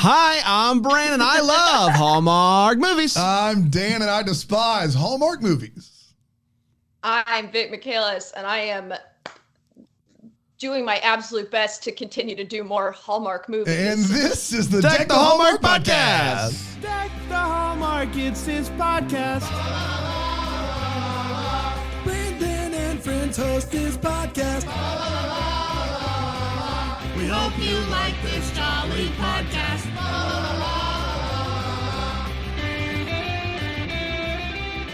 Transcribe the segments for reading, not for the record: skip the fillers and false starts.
Hi, I'm Brandon. I love Hallmark movies. I'm Dan, and I despise Hallmark movies. I'm Vic Michaelis, and I am doing my absolute best to continue to do more Hallmark movies. And this is the Deck the Hallmark podcast. Deck the Hallmark, it's his podcast. Brandon and friends host his podcast. We hope you like this jolly podcast.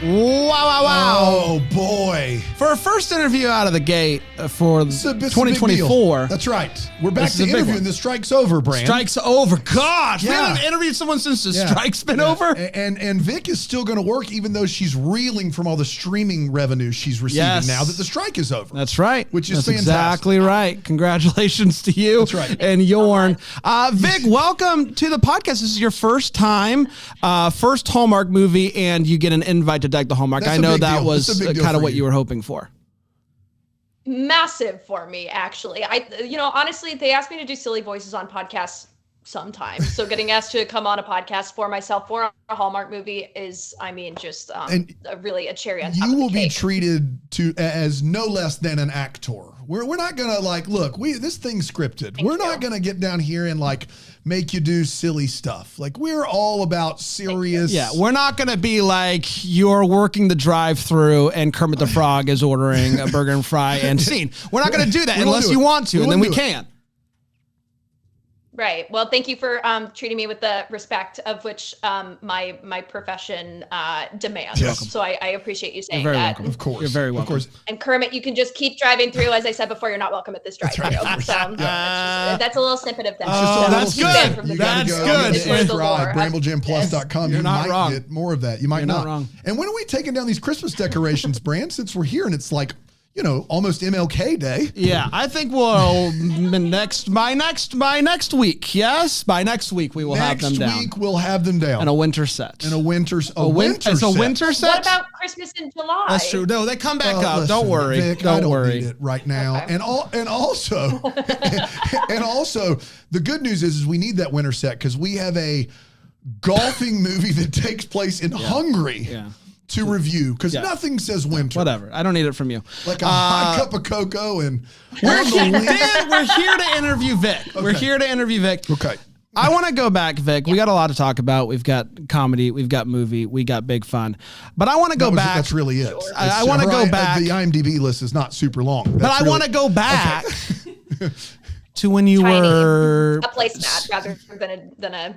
Wow. Oh, boy. For our first interview out of the gate for It's a big 2024. That's right. We're back This to is a big interviewing. one. The strike's over, Brand. Strike's over. Gosh, we Yeah. haven't interviewed someone since the Yeah. strike's been Yeah. over. And Vic is still going to work, even though she's reeling from all the streaming revenue she's receiving Yes. now that the strike is over. That's right. Which is That's fantastic. exactly right. Congratulations to you. That's right. And Yorn. Vic, welcome to the podcast. This is your first time, first Hallmark movie, and you get an invite to Deck the Hallmark. That's I a know big that deal. was That's a big deal kind of for what you. you were hoping for. Massive for me, actually. Honestly, they asked me to do silly voices on podcasts sometimes. So getting asked to come on a podcast for myself for a Hallmark movie is, just And really a cherry on top You of will the be cake. treated as no less than an actor. We're not gonna this thing's scripted. We're not gonna get down here and make you do silly stuff. We're all about serious. Yeah, we're not going to be like you're working the drive-thru and Kermit the Frog is ordering a burger and fry and scene. We're not going to do that We won't unless do you it. want to, We and then won't we do it. can. Right. Well, thank you for treating me with the respect of which my profession demands. Yes. So I appreciate you saying You're very that. welcome. Of course. You're very welcome. Of course. And Kermit, you can just keep driving through. As I said before, you're not welcome at this drive-thru. right. So that's a little snippet of that. Oh, So that's keep good. going from the You gotta That's go. good. You gotta It's for the subscribe. lore. BrambleJamPlus.com. You're You not might wrong. get more of that. You might You're not wrong. And when are we taking down these Christmas decorations, Brand? Since we're here and it's almost MLK Day. Yeah, I think we'll by next week. Yes, by next week we will have them down. Next week we'll have them down. And a winter set. And a winter It's a winter set. What about Christmas in July? That's true. No, they come back Well, up. listen, Don't worry. Vic, I don't don't worry. need it right now. Okay. And also, and also, the good news is we need that winter set because we have a golfing movie that takes place in Hungary to review because nothing says winter. Whatever. I don't need it from you. Like a hot cup of cocoa and We're here to interview Vic. We're here to interview Vic. Okay. I want to go back, Vic. We got a lot to talk about. We've got comedy. We've got movie. We got big fun. But I want to go back. That's really it. I want to go back. The IMDb list is not super long. But I want to go back to when you Tiny. were A placemat rather than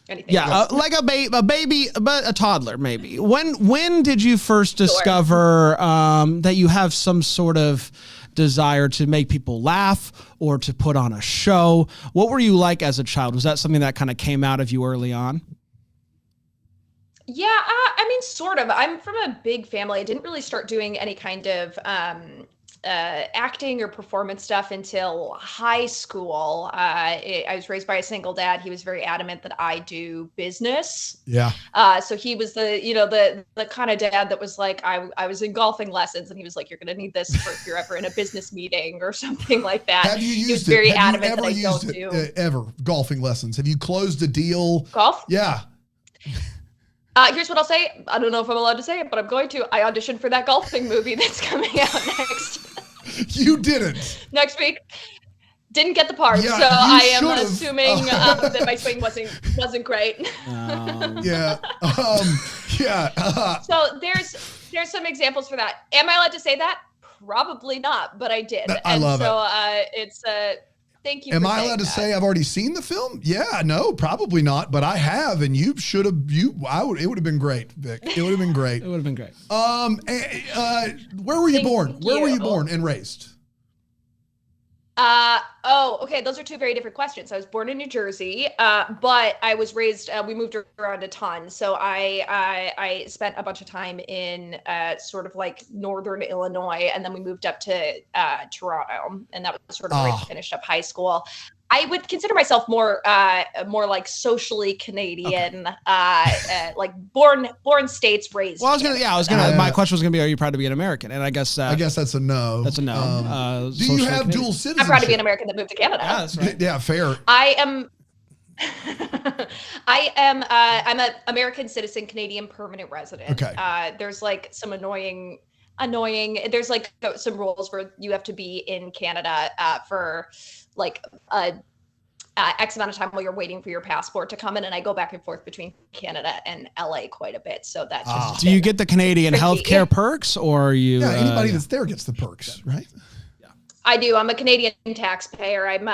anything. Yeah, else. like a baby, but a toddler maybe. When did you first discover that you have some sort of desire to make people laugh or to put on a show? What were you like as a child? Was that something that kind of came out of you early on? Yeah, sort of. I'm from a big family. I didn't really start doing any kind of acting or performance stuff until high school. I was raised by a single dad. He was very adamant that I do business. Yeah. So he was the kind of dad that was like, I was in golfing lessons and he was like, you're going to need this for if you're ever in a business meeting or something like that. Have you used he was very it? Have you adamant ever that I used don't it, do ever golfing lessons? Have you closed a deal? golf. Yeah. Here's what I'll say. I don't know if I'm allowed to say it, but I'm going to. I auditioned for that golfing movie that's coming out You didn't. next week. Didn't get the part, Yeah, so I am should've. assuming that my swing wasn't great. Yeah. So there's some examples for that. Am I allowed to say that? Probably not, but I did. I love it. It's thank you. Am for I saying allowed to that. say I've already seen the film? Yeah, no, probably not, but I have, and you should have. It would have been great, Vic. It would have been great. It would have been great. Where were you born? Thank Where were you you. born and raised? Okay. Those are two very different questions. I was born in New Jersey, but I was raised. We moved around a ton, so I spent a bunch of time in sort of like northern Illinois, and then we moved up to Toronto, and that was sort of where I finished up high school. I would consider myself more like socially Canadian, like born states, raised. Well, I was gonna. My question was gonna be, are you proud to be an American? And I guess that's a no. That's a no. Do you have dual citizenship? I'm proud to be an American that moved to Canada. Yeah, that's right. Yeah, fair. I am. I'm an American citizen, Canadian permanent resident. Okay. There's like some annoying. There's like some rules where you have to be in Canada for like X amount of time while you're waiting for your passport to come in, and I go back and forth between Canada and LA quite a bit. So that's just do you get the Canadian healthcare perks, or are you? Yeah, anybody that's there gets the perks, right? I do. I'm a Canadian taxpayer. I'm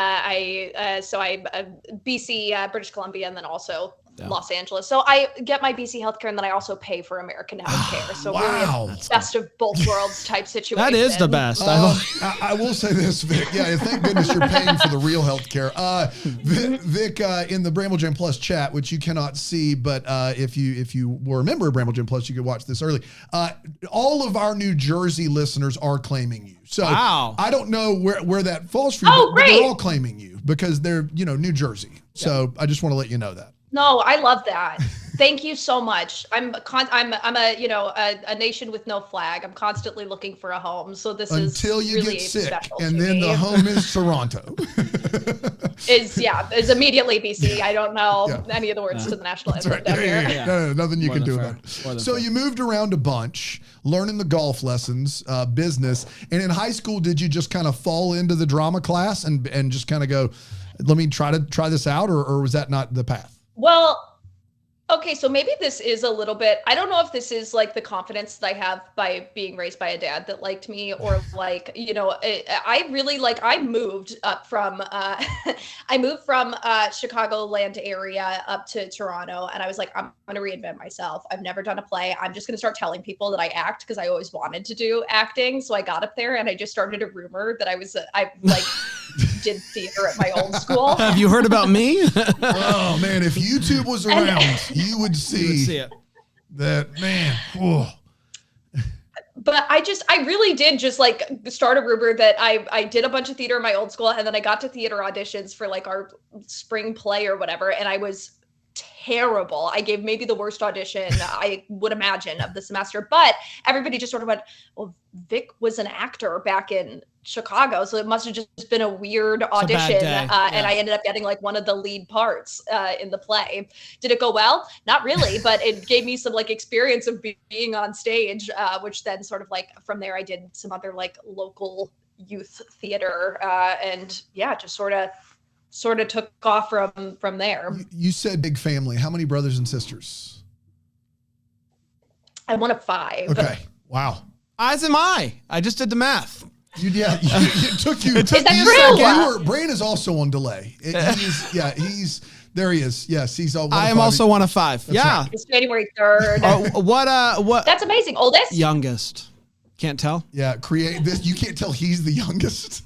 BC, British Columbia, and then also Los Angeles. So I get my BC healthcare, and then I also pay for American healthcare. So really a best of both worlds type situation. That is the best. I will say this, Vic. Yeah, thank goodness you're paying for the real healthcare. Vic, in the Bramble Jam Plus chat, which you cannot see, but if you were a member of Bramble Jam Plus, you could watch this early. All of our New Jersey listeners are claiming you. So I don't know where that falls for you, but they're all claiming you because they're, New Jersey. So I just want to let you know that. No, I love that. Thank you so much. I'm a nation with no flag. I'm constantly looking for a home. So this is until you really get sick, special and to then me. the home is Toronto. is immediately BC. I don't know any of the words to the national anthem down here. No, nothing you can do about it. So you moved around a bunch, learning the golf lessons, business, and in high school, did you just kind of fall into the drama class and just kind of go, let me try this out, or was that not the path? Well, okay, so maybe this is a little bit, I don't know if this is like the confidence that I have by being raised by a dad that liked me, or like, I really I moved up from, Chicagoland area up to Toronto, and I was like, I'm going to reinvent myself. I've never done a play. I'm just going to start telling people that I act because I always wanted to do acting. So I got up there and I just started a rumor that I did theater at my old school. Have you heard about me? Oh man, if YouTube was around, you would see it. That, man. Whoa. But I really did just start a rumor that I did a bunch of theater in my old school, and then I got to theater auditions for our spring play or whatever, and I was terrible. I gave maybe the worst audition I would imagine of the semester, but everybody just sort of went, well, Vic was an actor back in Chicago, so it must have just been a weird audition. And I ended up getting one of the lead parts in the play. Did it go well? Not really, but it gave me some experience of being on stage, which then sort of from there I did some other local youth theater, and just sort of took off from there. You said big family. How many brothers and sisters? I'm one of 5. Okay. Wow. As am I. I just did the math. It took you. Is that true? Brain is also on delay. He's there. He is. Yes, he's all. I am also one of 5. That's yeah. Right. It's January 3rd. What? That's amazing. Oldest? Youngest. Can't tell. Yeah. Create this. You can't tell he's the youngest.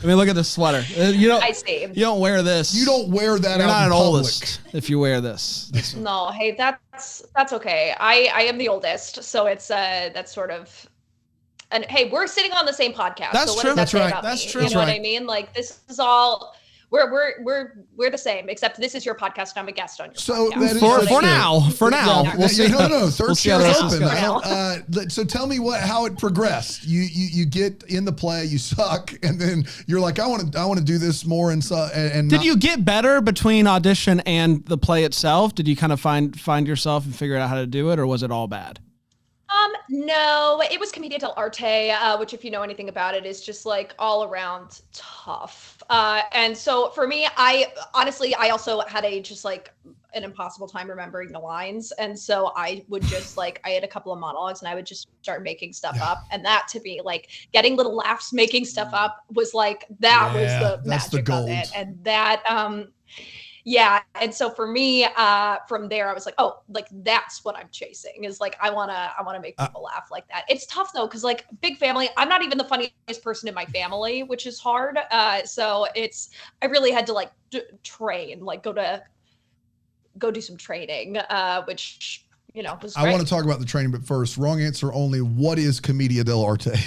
I mean, look at this sweater. I see. You don't wear this. You don't wear that. You're out not in an public. oldest if you wear this. No, hey, that's okay. I am the oldest, so it's that's sort of. And hey, we're sitting on the same podcast. That's so what true. Does that That's say right. About That's me? true. You know what I mean? This is all. We're the same, except this is your podcast and I'm a guest on your podcast. For now. We'll see. No. Third chair open. So tell me how it progressed. You get in the play, you suck, and then you're like, I want to do this more. And did you get better between audition and the play itself? Did you kind of find yourself and figure out how to do it, or was it all bad? No, it was Commedia dell'arte, which if you know anything about it is just all around tough. And so for me, I also had an impossible time remembering the lines. And so I would just I had a couple of monologues and I would just start making stuff up. And that to me, getting little laughs, making stuff up was was the magic of it. And that, yeah. And so for me, from there, I was that's what I'm chasing is I want to make people laugh like that. It's tough though. Cause big family, I'm not even the funniest person in my family, which is hard. So I really had to train, go do some training, which, was great. I want to talk about the training, but first, wrong answer only. What is Commedia dell'arte?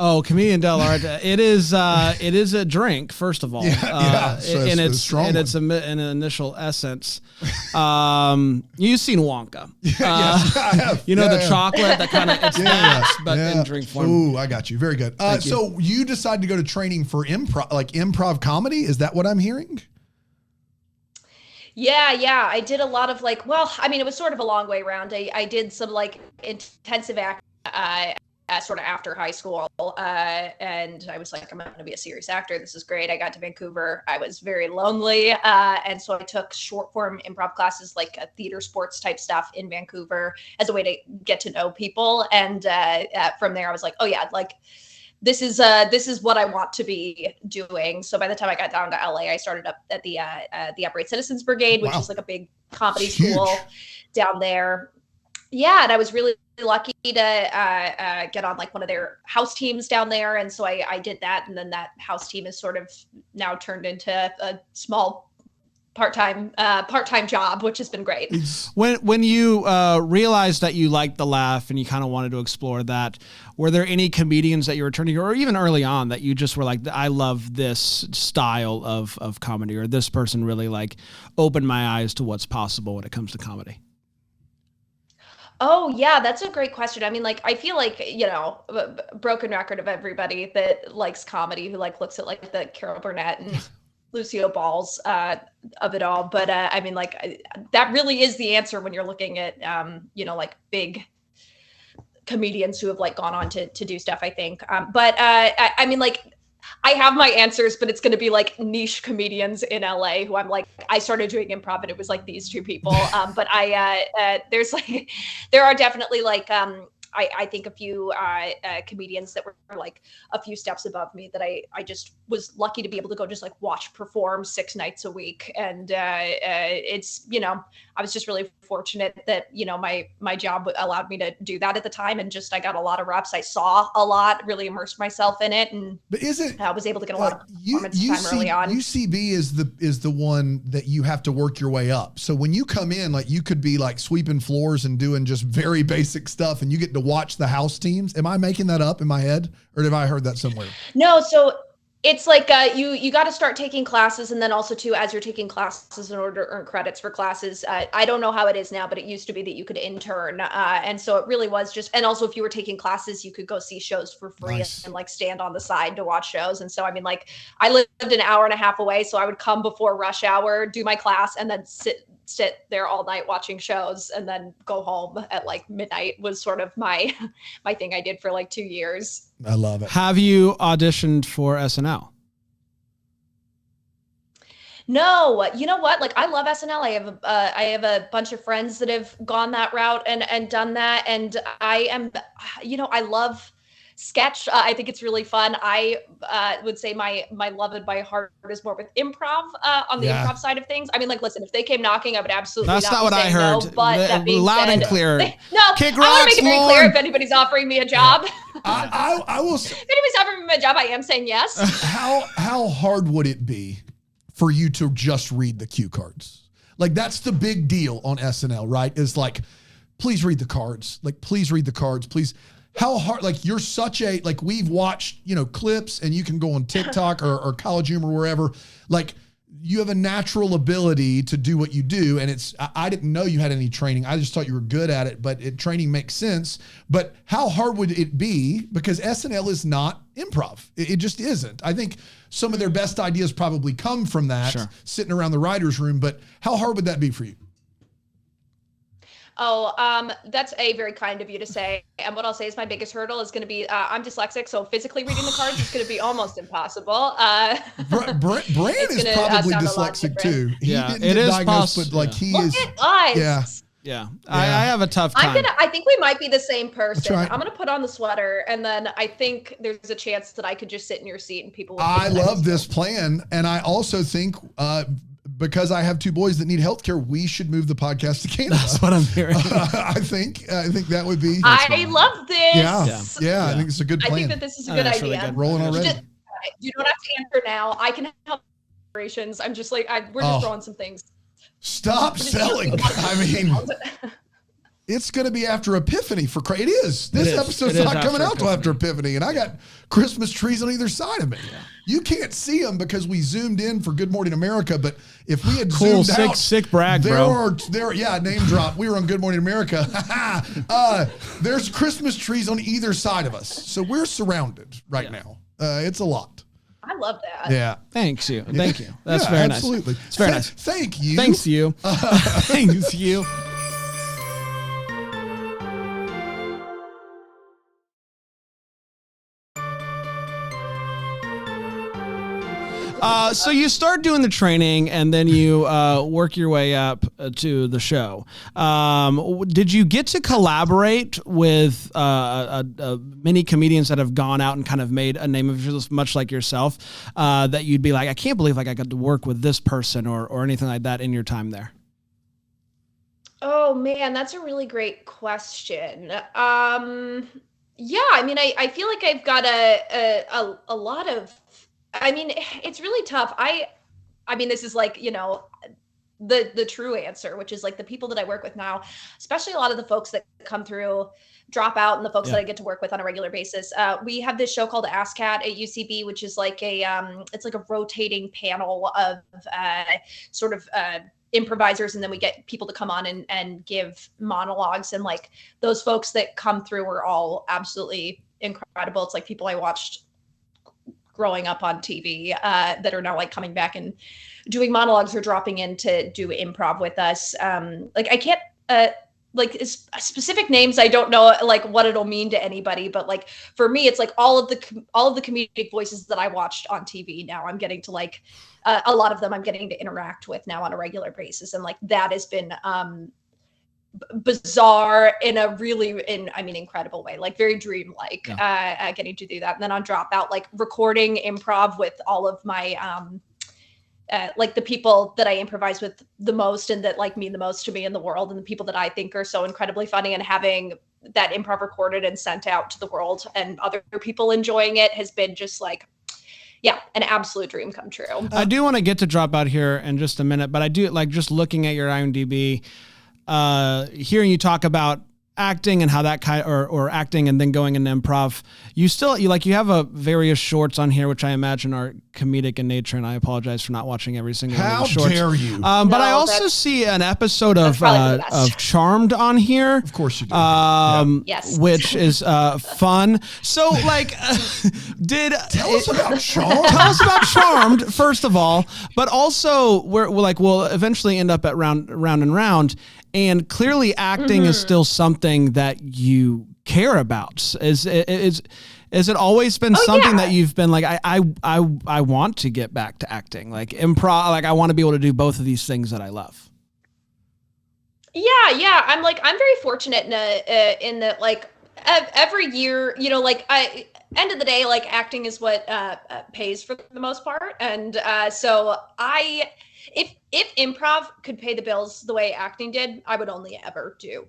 Oh, Comedian Del Arte. It is a drink, first of all. So and it's a strong and it's an initial essence. You've seen Wonka. Yes, I have. You know the chocolate that kind of it's that, but in drink form. Ooh, I got you. Very good. So you decided to go to training for improv comedy. Is that what I'm hearing? Yeah. I did a lot of it was sort of a long way around. I did some intensive act sort of after high school. And I was like, I'm going to be a serious actor. This is great. I got to Vancouver. I was very lonely. And so I took short form improv classes, like theater sports type stuff in Vancouver as a way to get to know people. And from there I was like, oh yeah, this is what I want to be doing. So by the time I got down to LA, I started up at the Upright Citizens Brigade, which is like a big comedy school down there. Yeah, and I was really lucky to get on one of their house teams down there, and so I did that, and then that house team is sort of now turned into a small part-time job, which has been great. When you realized that you liked the laugh and you kind of wanted to explore that, were there any comedians that you were turning, or even early on, that you just were like, I love this style of comedy, or this person really opened my eyes to what's possible when it comes to comedy? Oh yeah, that's a great question. I mean, I feel broken record of everybody that likes comedy, who looks at the Carol Burnett and Lucio Balls of it all. But I mean, that really is the answer when you're looking at big comedians who have gone on to do stuff, I think. But I mean, I have my answers, but it's going to be niche comedians in LA who I'm I started doing improv and it was these two people. But there are definitely I think a few comedians that were a few steps above me that I just was lucky to be able to go just watch perform 6 nights a week. And it's, I was just really fortunate that, my job allowed me to do that at the time. And just, I got a lot of reps. I saw a lot, really immersed myself in it. And I was able to get a lot of performance time early on. UCB is the one that you have to work your way up. So when you come in, you could be sweeping floors and doing just very basic stuff, and you get to watch the house teams. Am I making that up in my head, or have I heard that somewhere? No, so it's you got to start taking classes, and then also too, as you're taking classes in order to earn credits for classes, I don't know how it is now, but it used to be that you could intern, and so it really was just, and also if you were taking classes, you could go see shows for free. Nice. And stand on the side to watch shows. And so I mean, I lived an hour and a half away, so I would come before rush hour, do my class, and then sit there all night watching shows, and then go home at midnight was sort of my thing I did for 2 years. I love it. Have you auditioned for SNL? No, you know what? I love SNL. I have a bunch of friends that have gone that route and done that. And I am, I love sketch. I think it's really fun. I would say my love and my heart is more with improv on the improv side of things. I mean, listen, if they came knocking, I would absolutely That's not what I heard. No, but that being loud said, and clear. I want to make it very clear if anybody's offering me a job. I will say, if anybody's offering me a job, I am saying yes. How hard would it be for you to just read the cue cards? That's the big deal on SNL, right? Is please read the cards. Please read the cards, please. How hard, you're such a, we've watched, clips, and you can go on TikTok or College Humor, wherever, you have a natural ability to do what you do. And I didn't know you had any training. I just thought you were good at it, but training makes sense. But how hard would it be? Because SNL is not improv. It just isn't. I think some of their best ideas probably come from that, sitting around the writer's room. But how hard would that be for you? Oh, that's very kind of you to say. And what I'll say is my biggest hurdle is going to be, I'm dyslexic, so physically reading the cards is going to be almost impossible. Brand is probably dyslexic too. He didn't get diagnosed, but he is. Look at us. Yeah. I have a tough time. I think we might be the same person. Right. I'm going to put on the sweater, and then I think there's a chance that I could just sit in your seat and people would I love this plan. And I also think, because I have 2 boys that need healthcare, we should move the podcast to Canada. That's what I'm hearing. I think that would be. I love this. Yeah. I think it's a good plan. I think that this is a good idea. Really good. Rolling already. You don't have to answer now. I can help operations. I'm just we're just throwing some things. Stop selling. I mean, It's going to be after Epiphany for It is. This episode's not coming out till after Epiphany, and I got Christmas trees on either side of me. Yeah. You can't see them because we zoomed in for Good Morning America, but if we had zoomed out, sick brag, bro. Name drop. We were on Good Morning America. There's Christmas trees on either side of us, so we're surrounded right now. It's a lot. I love that. Yeah. Thank you. That's very nice. Absolutely. It's very nice. Thank you. Thanks you. Thanks you. So you start doing the training and then you work your way up to the show. Did you get to collaborate with many comedians that have gone out and kind of made a name of yourself, much like yourself, that you'd be like, I can't believe like I got to work with this person or anything like that in your time there? Oh man, that's a really great question. Yeah, I mean, I feel like I've got a lot of, I mean, it's really tough. I mean, this is like, you know, the true answer, which is like the people that I work with now, especially a lot of the folks that come through, drop out, and the folks that I get to work with on a regular basis. We have this show called AskCat at UCB, which is like it's like a rotating panel of sort of improvisers, and then we get people to come on and give monologues, and like those folks that come through are all absolutely incredible. It's like people I watched growing up on TV that are now like coming back and doing monologues or dropping in to do improv with us. Like I can't like specific names. I don't know like what it'll mean to anybody, but like for me, it's like all of the comedic voices that I watched on TV. Now I'm getting to like a lot of them I'm getting to interact with now on a regular basis, and like that has been bizarre in a really incredible way, like very dreamlike. Getting to do that, and then on Dropout, like recording improv with all of my like the people that I improvise with the most and that like mean the most to me in the world, and the people that I think are so incredibly funny, and having that improv recorded and sent out to the world and other people enjoying it has been just like, yeah, an absolute dream come true. I do want to get to Dropout here in just a minute, but I do like just looking at your IMDb, hearing you talk about acting and how that kind or acting and then going into improv, you have a various shorts on here, which I imagine are comedic in nature, and I apologize for not watching every single one of the shorts. How dare you? But I also see an episode of Charmed on here. Of course you do. Yes. Which is fun. So like, Tell us about Charmed. Tell us about Charmed, first of all, but also we'll eventually end up at round and round. And clearly acting is still something that you care about. Is it always been something that you've been like, I want to get back to acting, like improv, like I want to be able to do both of these things that I love? Yeah. I'm very fortunate in that like every year, you know, like end of the day, like acting is what pays for the most part. And so if improv could pay the bills the way acting did, I would only ever do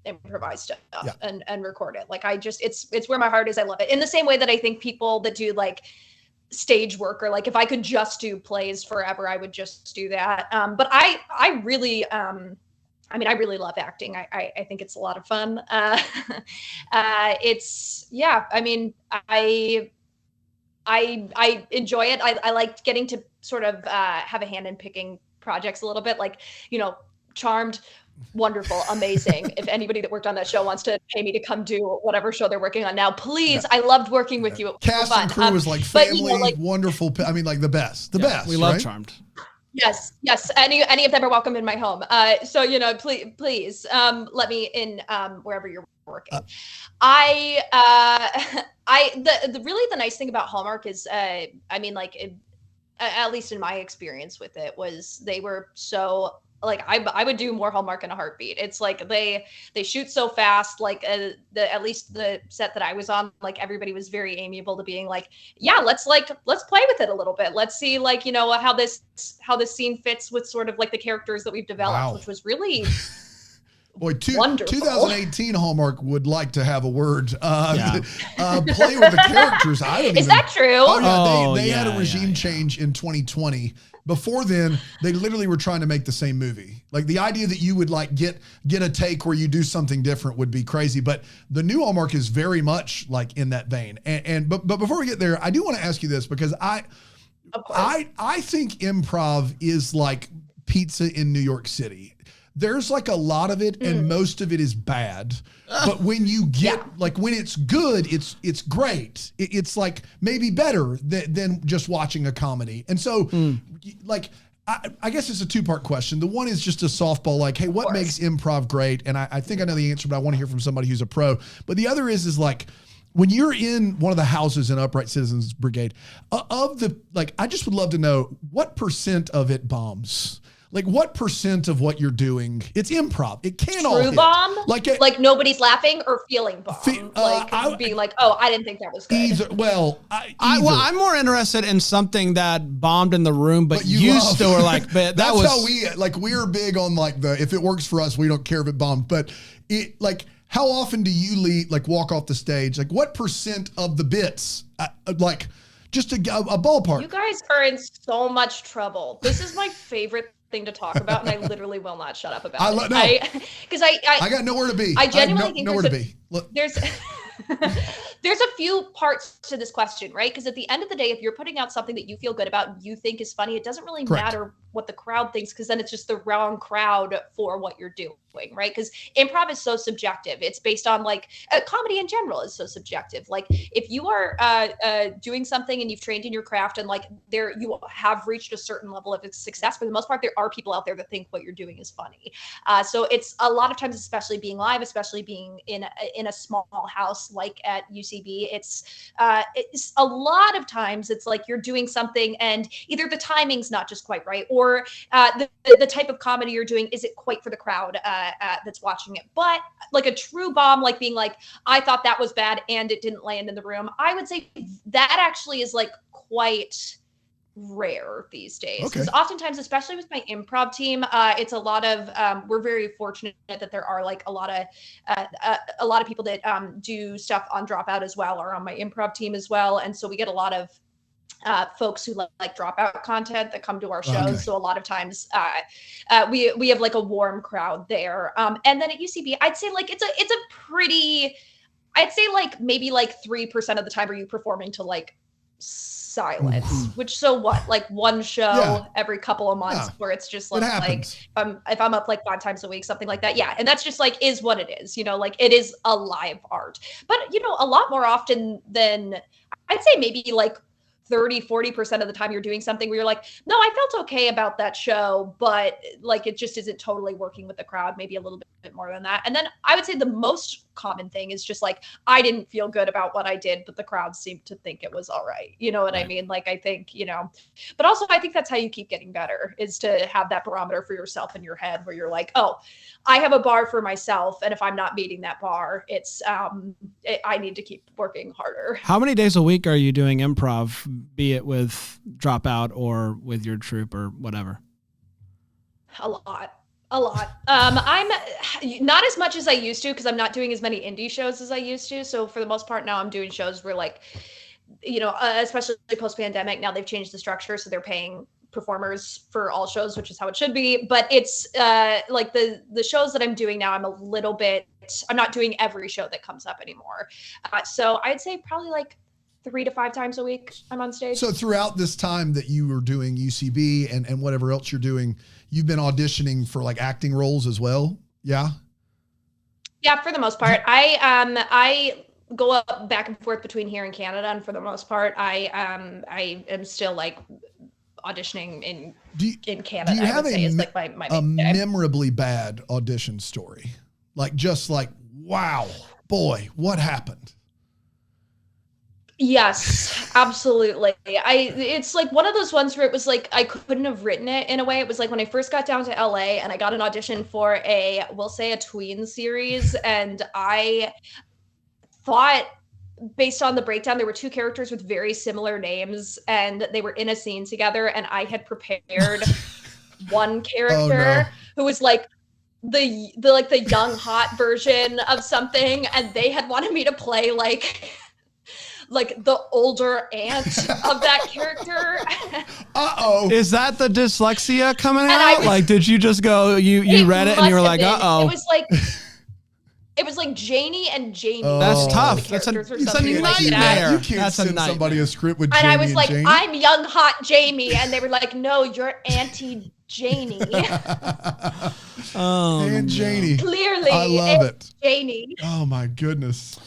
improvised stuff and record it. Like it's where my heart is. I love it. In the same way that I think people that do like stage work, or like if I could just do plays forever, I would just do that. But I really love acting. I think it's a lot of fun. I enjoy it. I like getting to sort of have a hand in picking projects a little bit, like, you know, Charmed, wonderful, amazing. If anybody that worked on that show wants to pay me to come do whatever show they're working on now, please. I loved working with you. Cast and crew was like family, but, you know, like, wonderful. I mean, like the best. We love Charmed. Yes. Any of them are welcome in my home. So, you know, please let me in wherever you're working. The nice thing about Hallmark is, at least in my experience with it, was they were so like, I would do more Hallmark in a heartbeat. It's like they shoot so fast. Like at least the set that I was on, like everybody was very amiable to being like, yeah, let's play with it a little bit. Let's see, like, you know, how this scene fits with sort of like the characters that we've developed, which was really Boy, wonderful. 2018 Hallmark would like to have a word. Play with the characters. Is that true? Oh, yeah. They had a regime change in 2020. Before then, they literally were trying to make the same movie. Like the idea that you would like get a take where you do something different would be crazy. But the new Hallmark is very much like in that vein. But before we get there, I do want to ask you this because I think improv is like pizza in New York City. There's like a lot of it and most of it is bad. But when you get like when it's good, it's great. It's like maybe better than just watching a comedy. And so like I guess it's a two-part question. The one is just a softball, like, hey, what makes improv great? And I think I know the answer, but I want to hear from somebody who's a pro. But the other is like when you're in one of the houses in Upright Citizens Brigade, I just would love to know what % of it bombs. Like what % of what you're doing, it's improv. It can't all hit. Bomb? Like nobody's laughing or feeling bomb? Being like, oh, I didn't think that was good. Either. I'm more interested in something that bombed in the room, but you still are like, but that's how we're big on like if it works for us, we don't care if it bombed. But it like, how often do you walk off the stage? Like what % of the bits, just a ballpark? You guys are in so much trouble. This is my favorite thing to talk about, and I literally will not shut up about it. Because I got nowhere to be. I genuinely think nowhere to be. There's there's a few parts to this question, right? Because at the end of the day, if you're putting out something that you feel good about, you think is funny, it doesn't really matter what the crowd thinks, because then it's just the wrong crowd for what you're doing, right? Because improv is so subjective. It's based on like comedy in general is so subjective. Like if you are doing something and you've trained in your craft and like you have reached a certain level of success, for the most part, there are people out there that think what you're doing is funny. So it's a lot of times, especially being live, especially being in a small house like at UCB, it's a lot of times it's like you're doing something and either the timing's not just quite right, or the type of comedy you're doing isn't quite for the crowd that's watching it. But like a true bomb, like being like, I thought that was bad and it didn't land in the room, I would say that actually is like quite rare these days, because oftentimes, especially with my improv team, it's a lot of we're very fortunate that there are like a lot of people that do stuff on Dropout as well, or on my improv team as well, and so we get a lot of folks who like Dropout content that come to our shows. So a lot of times we have like a warm crowd there, and then at UCB I'd say like it's a pretty, I'd say like maybe like 3% of the time are you performing to like silence, which so what, like one show every couple of months where it's just like if I'm up like 5 times a week, something like that, and that's just like is what it is, like it is a live art. But a lot more often than, I'd say maybe like 30-40% of the time you're doing something where you're like, no, I felt okay about that show, but like it just isn't totally working with the crowd, maybe a little bit more than that. And then I would say the most common thing is just like, I didn't feel good about what I did, but the crowd seemed to think it was all right. You know what I mean? Like, I think, but also I think that's how you keep getting better, is to have that barometer for yourself in your head where you're like, oh, I have a bar for myself, and if I'm not meeting that bar, it's I need to keep working harder. How many days a week are you doing improv, be it with Dropout or with your troupe or whatever? A lot. I'm not as much as I used to, because I'm not doing as many indie shows as I used to. So for the most part now I'm doing shows where like, especially post-pandemic, now they've changed the structure, so they're paying performers for all shows, which is how it should be. But it's like the shows that I'm doing now, I'm not doing every show that comes up anymore. So I'd say probably like 3 to 5 times a week I'm on stage. So throughout this time that you were doing UCB and whatever else you're doing, you've been auditioning for like acting roles as well? Yeah, for the most part. I go up back and forth between here and Canada, and for the most part I am still like auditioning in Canada. Do you have a memorably bad audition story? Like just like, wow, boy, what happened? Yes, absolutely. It's like one of those ones where it was like I couldn't have written it in a way. It was like when I first got down to LA and I got an audition for a tween series, and I thought, based on the breakdown, there were 2 characters with very similar names and they were in a scene together, and I had prepared one character who was like the young hot version of something, and they had wanted me to play like the older aunt of that character. Is that the dyslexia coming out? Like, did you just go, you read it and you were like, It was like Janie and Jamie. That's tough. That's a nightmare. You can't send somebody a script with Jamie and I was like, Janie. I'm young hot Jamie, and they were like, no, you're Auntie Janie. And Janie. Clearly, I love it. Janie. Oh my goodness.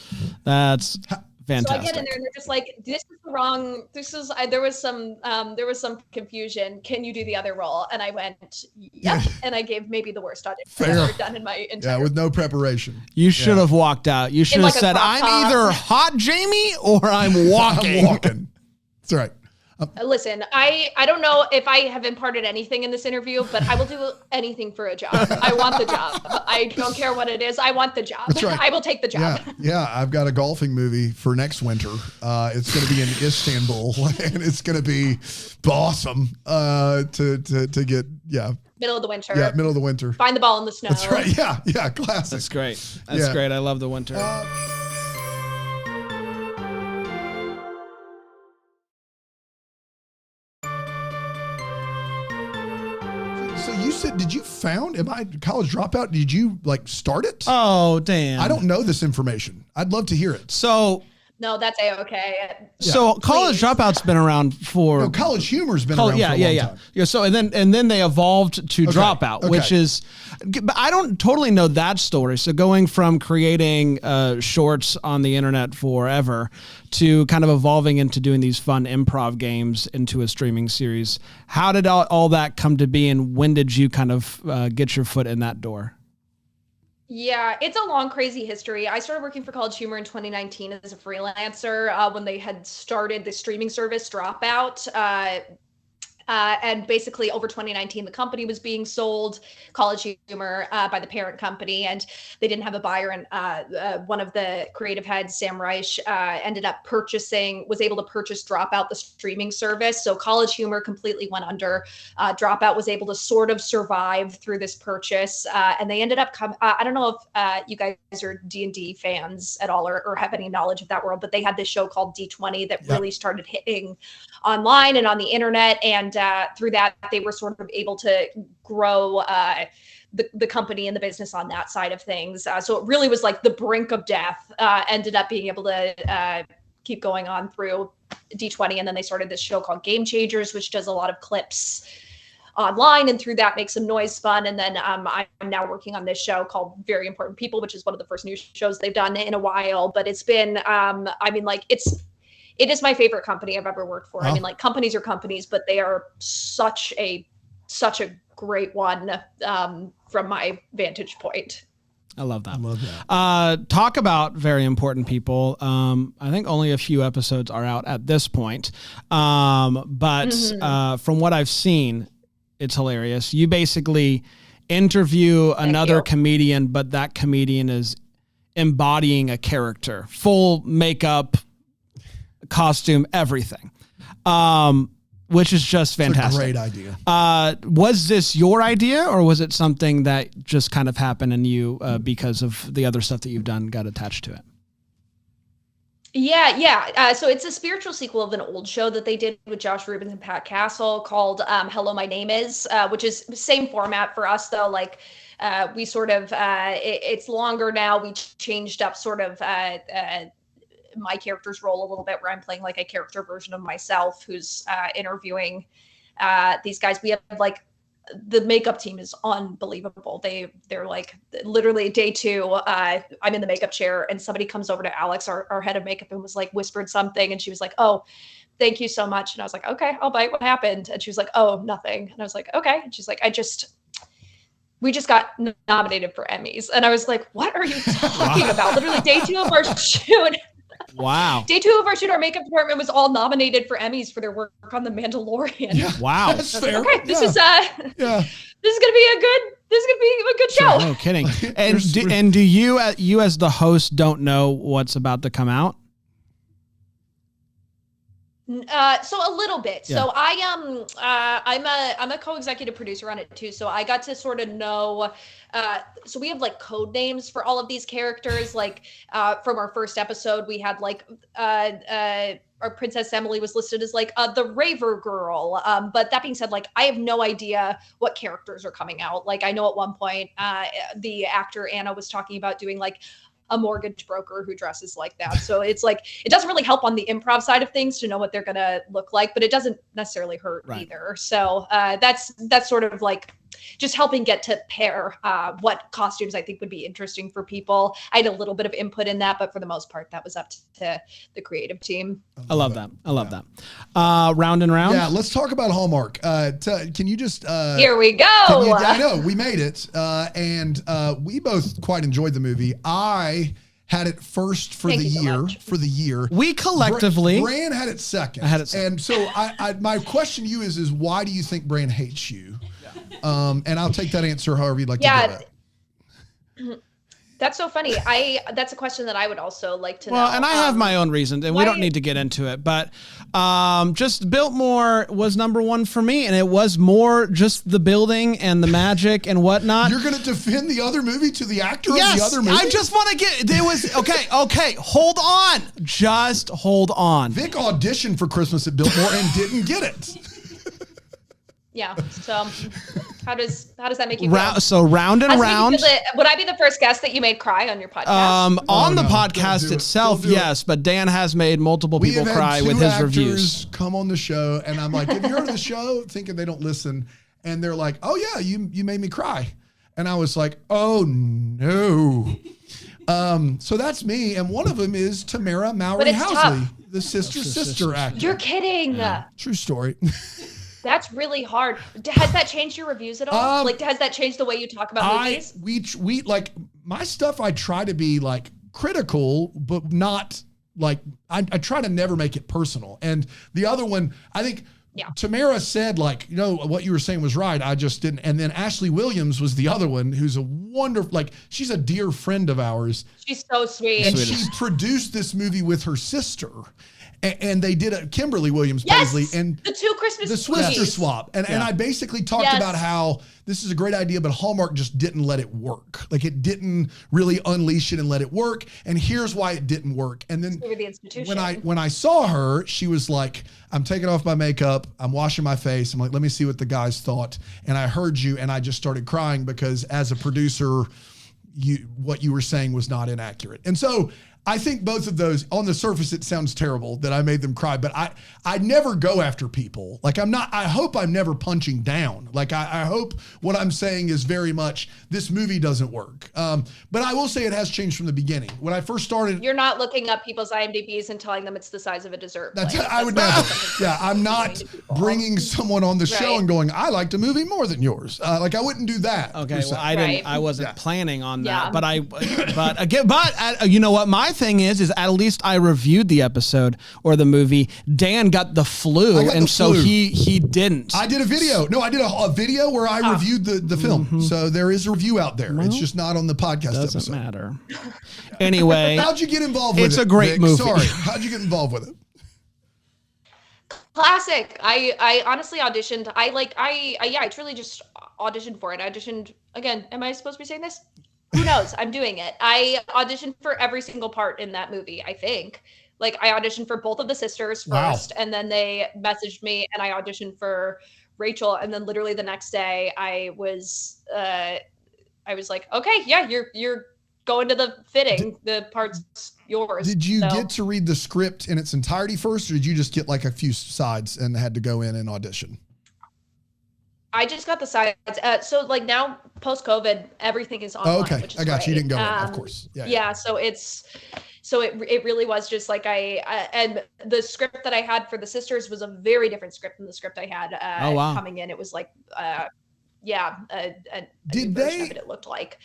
That's fantastic. So I get in there and they're just like, this is wrong. There was some confusion. Can you do the other role? And I went, yep. And I gave maybe the worst audition I've ever done in my entire. Yeah, with no preparation. You should have walked out. You should have said, I'm either hot Jamie or I'm walking. I'm walking. That's right. Listen, I don't know if I have imparted anything in this interview, but I will do anything for a job. I want the job. I don't care what it is. I want the job. That's right. I will take the job. Yeah. I've got a golfing movie for next winter. It's going to be in Istanbul, and it's going to be awesome to get, middle of the winter. Yeah, middle of the winter. Find the ball in the snow. That's right. Yeah, classic. That's great. That's great. I love the winter. So you said, am I college dropout? Did you start it? Oh, damn. I don't know this information. I'd love to hear it. So. No, that's A-okay. So college dropout's been around for. No, college humor's been around for a long time. Yeah. So and then they evolved to Dropout, which is, but I don't totally know that story. So going from creating shorts on the internet forever to kind of evolving into doing these fun improv games into a streaming series. How did all that come to be, and when did you kind of get your foot in that door? Yeah, it's a long, crazy history. I started working for College Humor in 2019 as a freelancer when they had started the streaming service Dropout. And basically over 2019, the company was being sold, College Humor, by the parent company, and they didn't have a buyer. And one of the creative heads, Sam Reich, was able to purchase Dropout, the streaming service. So College Humor completely went under. Dropout was able to sort of survive through this purchase. And they ended up, I don't know if you guys are D&D fans at all or have any knowledge of that world, but they had this show called D20 that really started hitting online and on the internet. And through that, they were sort of able to grow the company and the business on that side of things. So it really was like the brink of death, ended up being able to keep going on through D20. And then they started this show called Game Changers, which does a lot of clips online, and through that makes some noise fun. And then I'm now working on this show called Very Important People, which is one of the first new shows they've done in a while. But it's been, it is my favorite company I've ever worked for. Oh. I mean, companies are companies, but they are such a great one from my vantage point. I love that. Talk about Very Important People. I think only a few episodes are out at this point. But from what I've seen, it's hilarious. You basically interview another comedian, but that comedian is embodying a character, full makeup, costume, everything, which is just fantastic. It's a great idea. Was this your idea, or was it something that just kind of happened and you, because of the other stuff that you've done, got attached to it? Yeah. So it's a spiritual sequel of an old show that they did with Josh Rubens and Pat Castle called Hello, My Name Is, which is the same format for us, though. We sort of, it's longer now. We changed up sort of my character's role a little bit, where I'm playing a character version of myself who's interviewing these guys. We have the makeup team is unbelievable. They're literally day 2, I'm in the makeup chair and somebody comes over to Alex, our head of makeup, and was whispered something, and she was like, "Oh, thank you so much." And I was like, "Okay, I'll bite. What happened?" And she was like, "Oh, nothing." And I was like, "Okay." And she's like, we just got nominated for Emmys. And I was like, "What are you talking about?" Literally day 2 of our shoot. Wow. Day 2 of our shoot, our makeup department was all nominated for Emmys for their work on The Mandalorian. Yeah. Wow. That's fair. Okay, this is gonna be a good show. No kidding. And do you as the host don't know what's about to come out? So a little bit. Yeah. So I'm a co-executive producer on it too. So I got to sort of know. So we have like code names for all of these characters. Like from our first episode, we had like our Princess Emily was listed as like the Raver Girl. But that being said, like I have no idea what characters are coming out. Like I know at one point the actor Anna was talking about doing like a mortgage broker who dresses like that. So it's like, it doesn't really help on the improv side of things to know what they're going to look like, but it doesn't necessarily hurt either. So that's sort of like just helping get to pair what costumes I think would be interesting for people. I had a little bit of input in that, but for the most part, that was up to the creative team. I love that. I love that. Round and round. Yeah, let's talk about Hallmark. Can you just... Here we go. I know, we made it. And we both quite enjoyed the movie. I had it first for the year. We collectively... Bran had it second. I had it second. And so my question to you is why do you think Bran hates you? And I'll take that answer however you'd like to do it. That's so funny. That's a question that I would also like to know. Well, and I have my own reasons, and we don't need to get into it, but just Biltmore was number one for me, and it was more just the building and the magic and whatnot. You're going to defend the other movie to the actor of the other movie? I just want to get, there was, okay, hold on. Just hold on. Vic auditioned for Christmas at Biltmore and didn't get it. Yeah. So how does that make you feel? So round and round. Would I be the first guest that you made cry on your podcast? On the podcast itself, yes, but Dan has made multiple people cry with his reviews. Come on the show, and I'm like, have you heard of the show? Thinking they don't listen, and they're like, oh yeah, you made me cry, and I was like, oh no. So that's me, and one of them is Tamara Mowry Housley, the sister actor. You're kidding. Yeah. True story. That's really hard. Has that changed your reviews at all? Like, has that changed the way you talk about movies? We like my stuff. I try to be like critical, but not like I try to never make it personal. And the other one, I think Tamara said like, what you were saying was right. I just didn't. And then Ashley Williams was the other one, who's a wonderful, like she's a dear friend of ours. She's so sweet. And she produced this movie with her sister. And they did a Kimberly Williams yes! Paisley and the two Christmas the Swister swap. And I basically talked about how this is a great idea, but Hallmark just didn't let it work. Like it didn't really unleash it and let it work. And here's why it didn't work. And then when I saw her, she was like, I'm taking off my makeup. I'm washing my face. I'm like, let me see what the guys thought. And I heard you and I just started crying because as a producer, what you were saying was not inaccurate. And so I think both of those, on the surface, it sounds terrible that I made them cry, but I never go after people. Like I hope I'm never punching down. Like I hope what I'm saying is very much, this movie doesn't work. But I will say it has changed from the beginning. When I first started. You're not looking up people's IMDb's and telling them it's the size of a dessert plate. I would never. Yeah, I'm not bringing someone on the show and going, I liked a movie more than yours. Like I wouldn't do that. Okay, well I wasn't planning on that, but you know what? My thing is at least I reviewed the episode or the movie. Dan got the flu, and so he didn't. I did a video. No, I did a video where I reviewed the film. Mm-hmm. So there is a review out there. Well, it's just not on the podcast doesn't episode. matter. Anyway. How'd you get involved with it? It's a great movie. Sorry. How'd you get involved with it? Classic. I honestly auditioned. I truly just auditioned for it. I auditioned again. Am I supposed to be saying this? Who knows? I'm doing it. I auditioned for every single part in that movie, I think. Like I auditioned for both of the sisters first, and then they messaged me and I auditioned for Rachel. And then literally the next day I was like, okay, yeah, you're going to the fitting. The part's yours. Did you get to read the script in its entirety first, or did you just get like a few sides and had to go in and audition? I just got the sides. So like now post-COVID, everything is online. Oh, okay. Which is I got great. You. You didn't go in, of course. Yeah. So it really was just like and the script that I had for the sisters was a very different script than the script I had coming in. It was like, a new version of it looked like.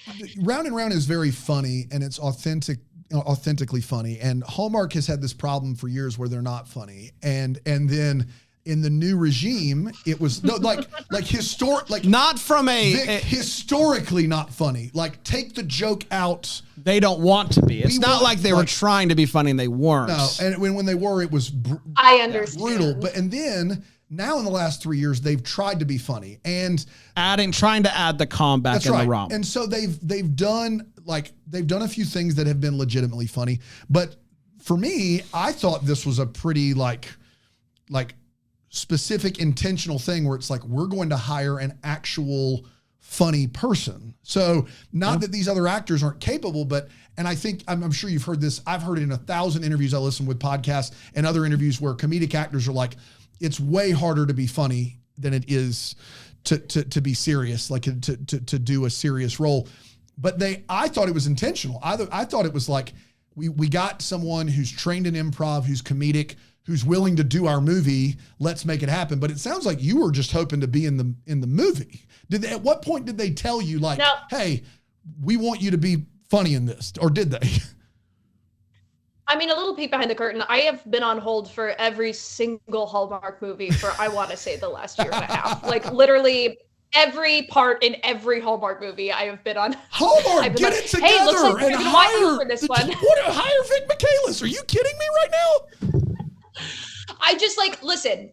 Round and Round is very funny and it's authentically funny. And Hallmark has had this problem for years where they're not funny. And then In the new regime, it was historic, not from historically not funny. Like, take the joke out. They don't want to be. It's not like they were trying to be funny and they weren't. No, and when they were, it was I understand. brutal. And then now in the last 3 years, they've tried to be funny and trying to add the calm back in the romp. And so they've done a few things that have been legitimately funny. But for me, I thought this was a pretty like specific intentional thing where it's like, we're going to hire an actual funny person. So not that these other actors aren't capable, and I think, I'm sure you've heard this. I've heard it in 1,000 interviews I listen with podcasts and other interviews where comedic actors are like, it's way harder to be funny than it is to be serious, like to do a serious role. But I thought it was intentional. I thought it was like, we got someone who's trained in improv, who's comedic, who's willing to do our movie. Let's make it happen. But it sounds like you were just hoping to be in the movie. At what point did they tell you like, no, hey, we want you to be funny in this, or did they? I mean, a little peek behind the curtain. I have been on hold for every single Hallmark movie for, I want to say, the last year and a half. Like, literally every part in every Hallmark movie I have been on. Hallmark, get it together, hey, looks like and hire for this one. Hire Vic Michaelis. Are you kidding me right now? I just listen,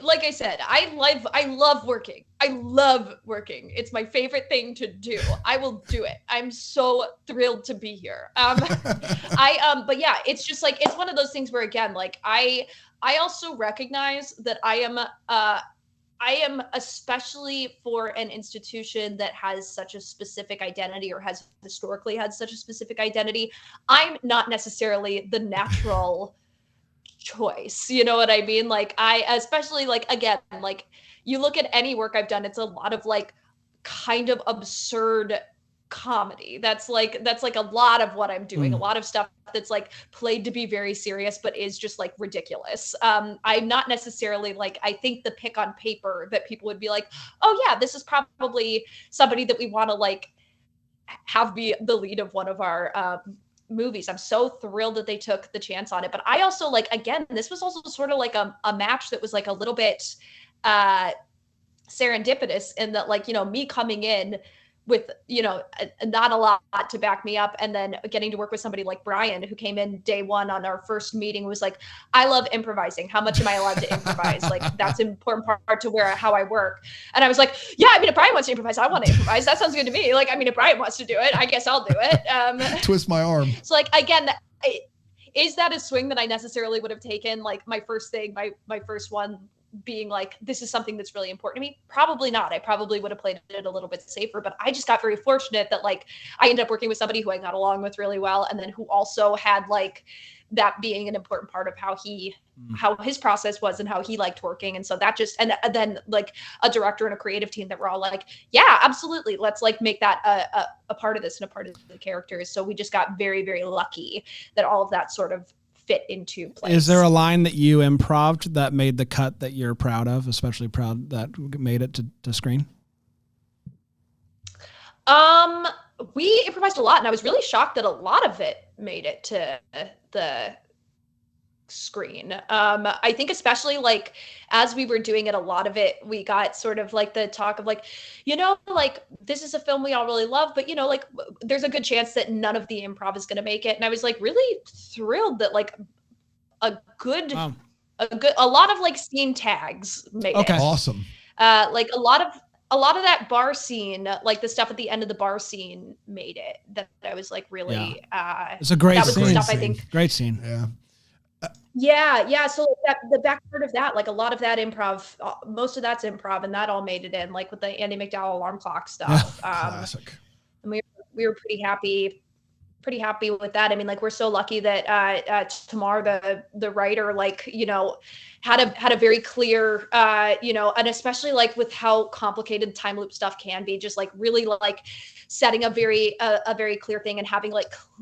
like I said, I love working. I love working. It's my favorite thing to do. I will do it. I'm so thrilled to be here. But yeah, it's just like, it's one of those things where, again, like I also recognize that I am, especially for an institution that has such a specific identity, or has historically had such a specific identity, I'm not necessarily the natural choice. You know what I mean? Like, especially again, you look at any work I've done, it's a lot of kind of absurd comedy. That's a lot of what I'm doing. A lot of stuff that's played to be very serious, but is just ridiculous. I'm not necessarily I think the pick on paper that people would be like, oh yeah, this is probably somebody that we want to have be the lead of one of our movies. I'm so thrilled that they took the chance on it. But I also again, this was also sort of a match that was a little bit serendipitous in that me coming in with not a lot to back me up, and then getting to work with somebody like Brian, who came in day one on our first meeting, was like, I love improvising. How much am I allowed to improvise? That's an important part to how I work. And I was like, yeah, I mean, if Brian wants to improvise, I want to improvise. That sounds good to me. I mean, if Brian wants to do it, I guess I'll do it. Twist my arm. So again, is that a swing that I necessarily would have taken? My first thing, my first one being this is something that's really important to me? Probably not. I probably would have played it a little bit safer, but I just got very fortunate that I ended up working with somebody who I got along with really well, and then who also had that being an important part of how his process was and how he liked working. And so that just, and then a director and a creative team that were all yeah, absolutely, let's make that a part of this and a part of the characters. So we just got very, very lucky that all of that sort of fit into place. Is there a line that you improv'd that made the cut that you're proud of, especially proud that made it to screen? We improvised a lot, and I was really shocked that a lot of it made it to the screen. I think especially as we were doing it, a lot of it, we got sort of the talk of this is a film we all really love, but there's a good chance that none of the improv is going to make it. And I was really thrilled that a lot of scene tags made it. Awesome. A lot of that bar scene, the stuff at the end of the bar scene, made it. That I was really. Yeah. It's a great that was scene. The stuff, I think. Great scene. Yeah. Yeah. So the back part of that, a lot of that improv, most of that's improv, and that all made it in, with the Andy McDowell alarm clock stuff. Classic. And we were pretty happy with that. I mean, we're so lucky that Tamar, the writer, had a very clear, and especially with how complicated time loop stuff can be, just really setting a very clear thing and having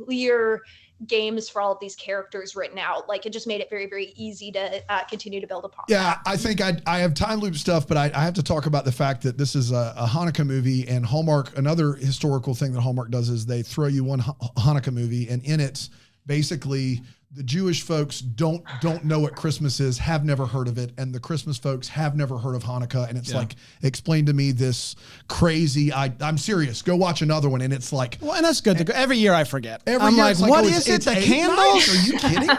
clear games for all of these characters written out. It just made it very, very easy to continue to build upon. Yeah, I think I have time loop stuff, but I have to talk about the fact that this is a Hanukkah movie, and Hallmark, another historical thing that Hallmark does is they throw you one Hanukkah movie, and in it, basically the Jewish folks don't know what Christmas is, have never heard of it, and the Christmas folks have never heard of Hanukkah. And it's like, explain to me this crazy. I'm serious. Go watch another one, and it's like, well, and that's good to go. Every year I forget. I'm year, like, what is it? The candles? Are you kidding me?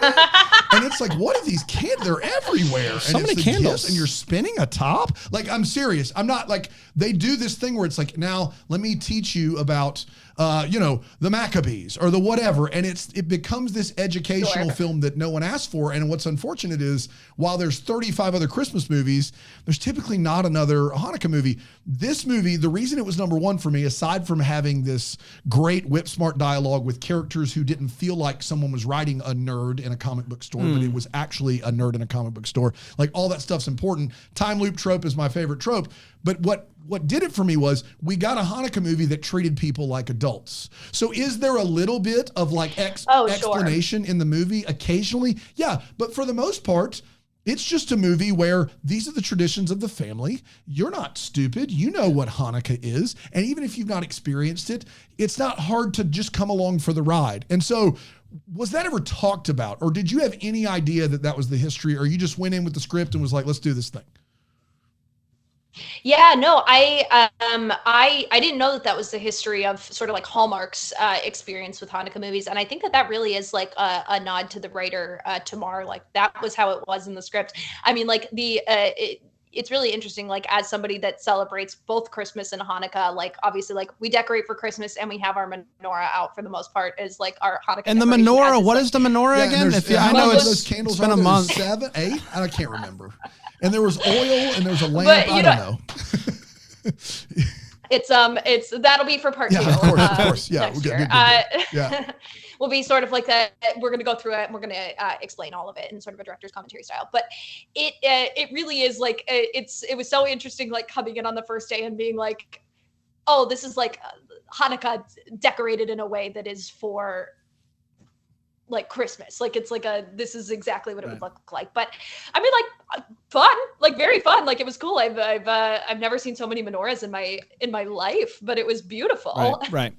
And it's like, what are these candles? They're everywhere. And so many candles, and you're spinning a top. Like, I'm serious. I'm not like they do this thing where it's like, now let me teach you about. The Maccabees or the whatever. And it becomes this educational film that no one asked for. And what's unfortunate is while there's 35 other Christmas movies, there's typically not another Hanukkah movie. This movie, the reason it was number one for me, aside from having this great whip smart dialogue with characters who didn't feel like someone was writing a nerd in a comic book store, but it was actually a nerd in a comic book store. Like all that stuff's important. Time loop trope is my favorite trope. But what did it for me was we got a Hanukkah movie that treated people like adults. So is there a little bit of like explanation in the movie occasionally? Yeah, but for the most part, it's just a movie where these are the traditions of the family. You're not stupid. You know what Hanukkah is. And even if you've not experienced it, it's not hard to just come along for the ride. And so was that ever talked about? Or did you have any idea that was the history? Or you just went in with the script and was like, let's do this thing? Yeah, no, I didn't know that was the history of sort of like Hallmark's experience with Hanukkah movies, and I think that really is like a nod to the writer Tamar. Like that was how it was in the script. I mean, like it's really interesting. Like as somebody that celebrates both Christmas and Hanukkah, like obviously, like we decorate for Christmas and we have our menorah out for the most part is like our Hanukkah. And the menorah, what is the menorah again? I know those candles. It's been a month, 7, 8. I can't remember. And there was oil and there was a lamp. But, I don't know. It's that'll be for part 2. Of course. Yeah, next year. Yeah. We'll be sort of like that. We're going to go through it and we're going to explain all of it in sort of a director's commentary style. But it really is like it was so interesting, like coming in on the first day and being like, oh, this is like Hanukkah decorated in a way that is for like Christmas. Like it's like this is exactly what it would look like. But I mean, like fun, like very fun. Like it was cool. I've never seen so many menorahs in my life, but it was beautiful. Right.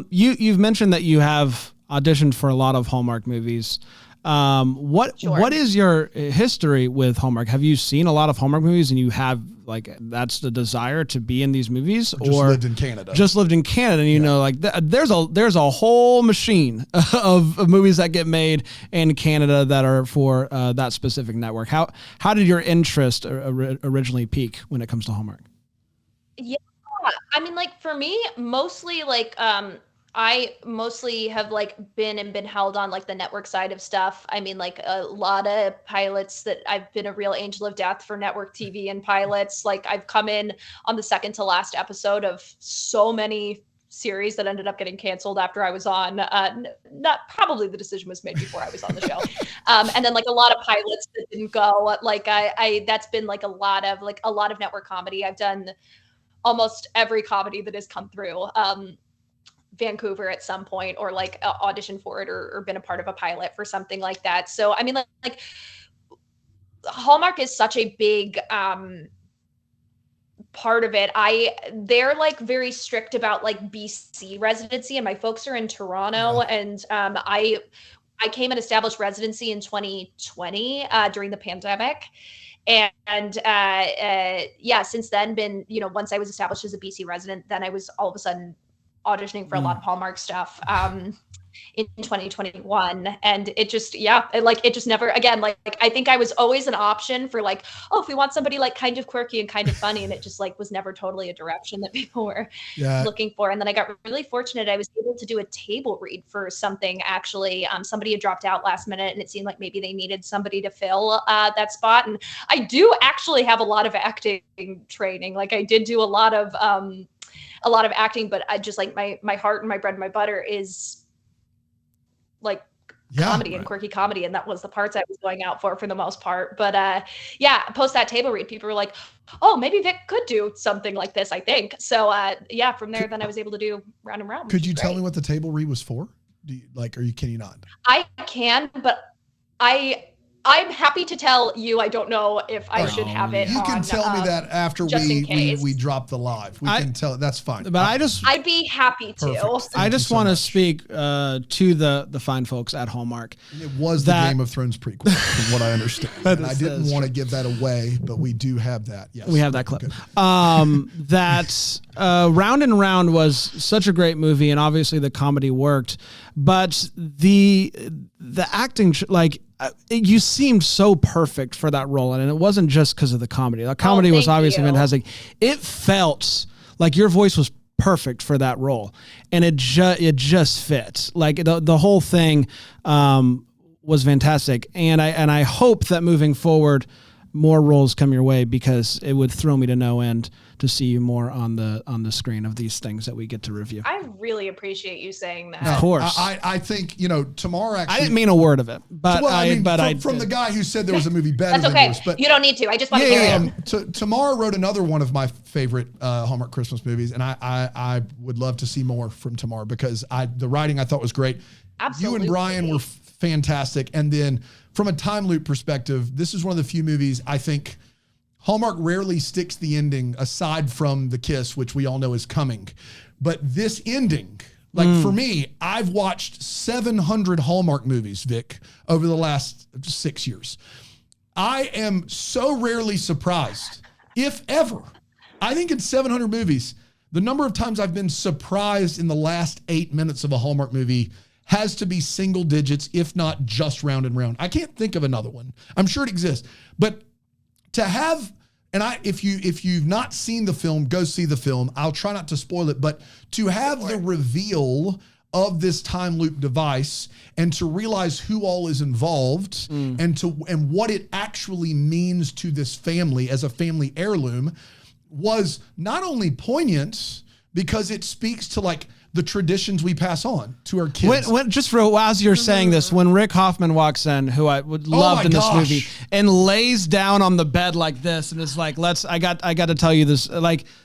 You've mentioned that you have auditioned for a lot of Hallmark movies. What is your history with Hallmark? Have you seen a lot of Hallmark movies and you have like that's the desire to be in these movies, or lived in Canada? Just lived in Canada, and you know, like there's a whole machine of movies that get made in Canada that are for that specific network. How did your interest originally peak when it comes to Hallmark? Yeah, I mean, like for me, mostly like I mostly have like been held on like the network side of stuff. I mean, like a lot of pilots that I've been a real angel of death for network TV and pilots. Like I've come in on the second to last episode of so many series that ended up getting canceled after I was on. Not probably the decision was made before I was on the show. And then like a lot of pilots that didn't go. Like I that's been like a lot of network comedy. I've done almost every comedy that has come through. Vancouver at some point, or like audition for it, or been a part of a pilot for something like that. So I mean, like Hallmark is such a big part of it. They're like very strict about like BC residency, and my folks are in Toronto, and I came and established residency in 2020 during the pandemic. And since then been, once I was established as a BC resident, then I was all of a sudden auditioning for a lot of Hallmark stuff in 2021, and it just never again, like I think I was always an option for like, oh, if we want somebody like kind of quirky and kind of funny, and it just like was never totally a direction that people were looking for. And then I got really fortunate. I was able to do a table read for something. Actually, somebody had dropped out last minute, and it seemed like maybe they needed somebody to fill that spot. And I do actually have a lot of acting training. Like I did do a lot of acting, but I just like my heart and my bread and my butter is like comedy and quirky comedy. And that was the parts I was going out for the most part. But post that table read, people were like, oh, maybe Vic could do something like this, I think. So from there, then I was able to do Round and Round. Could you tell me what the table read was for? Do you, like, can you not? I can, but I'm happy to tell you. I don't know if I should have it. You can tell me that after we drop the live. We can tell it. That's fine. But I'd be happy to. I just want to speak to the fine folks at Hallmark. It was the Game of Thrones prequel, from what I understand. And I didn't want to give that away, but we do have that. Yes, we have that clip. That Round and Round was such a great movie, and obviously the comedy worked, but the acting, you seemed so perfect for that role, and it wasn't just because of the comedy. The comedy was obviously fantastic. It felt like your voice was perfect for that role, and it just fits. Like the whole thing was fantastic, and I hope that moving forward, more roles come your way, because it would thrill me to no end to see you more on the screen of these things that we get to review. I really appreciate you saying that. Of course. I think, Tamar actually... I didn't mean a word of it, but from the guy who said there was a movie better That's than okay. yours. But you don't need to. I just want to hear it. Tamar wrote another one of my favorite Hallmark Christmas movies, and I would love to see more from Tamar, because the writing I thought was great. Absolutely. You and Brian were fantastic. And then from a time loop perspective, this is one of the few movies I think Hallmark rarely sticks the ending, aside from the kiss, which we all know is coming. But this ending, for me, I've watched 700 Hallmark movies, Vic, over the last 6 years. I am so rarely surprised, if ever. I think in 700 movies, the number of times I've been surprised in the last 8 minutes of a Hallmark movie has to be single digits, if not just Round and Round. I can't think of another one. I'm sure it exists. But to have, if you've not seen the film, go see the film. I'll try not to spoil it, but to have the reveal of this time loop device, and to realize who all is involved, and what it actually means to this family as a family heirloom, was not only poignant because it speaks to the traditions we pass on to our kids. As you're saying this, when Rick Hoffman walks in, who I would love in this movie, and lays down on the bed like this, and is like, I got to tell you this,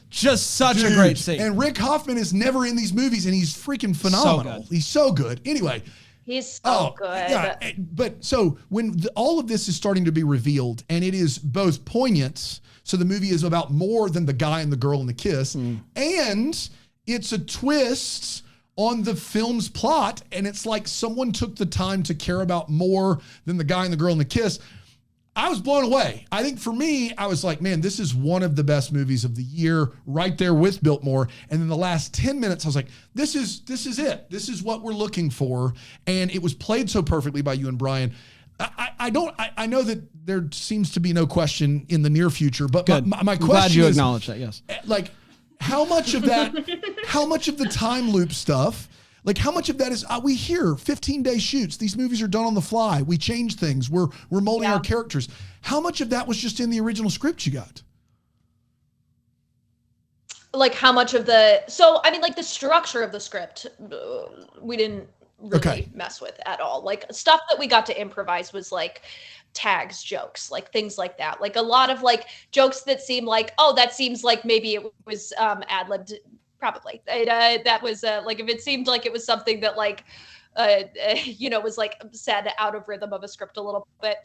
just such a great scene. And Rick Hoffman is never in these movies, and he's freaking phenomenal. He's so good. Anyway. He's so good. Yeah, but so when all of this is starting to be revealed, and it is both poignant, so the movie is about more than the guy and the girl and the kiss, and it's a twist on the film's plot, and it's like someone took the time to care about more than the guy and the girl and the kiss. I was blown away. I think for me, I was like, man, this is one of the best movies of the year, right there with Biltmore. And then the last 10 minutes, I was like, this is it. This is what we're looking for. And it was played so perfectly by you and Brian. I know that there seems to be no question in the near future, but my question is, glad you acknowledge that. Yes. How much of the time loop stuff, how much of that is, we hear 15-day shoots. These movies are done on the fly. We change things. We're molding our characters. How much of that was just in the original script you got? How much of the structure of the script, we didn't really mess with at all. Stuff that we got to improvise was tags, jokes, things like that. A lot of jokes that seem that seems like maybe it was ad-libbed. Probably that was if it seemed like it was something that was said out of rhythm of a script a little bit,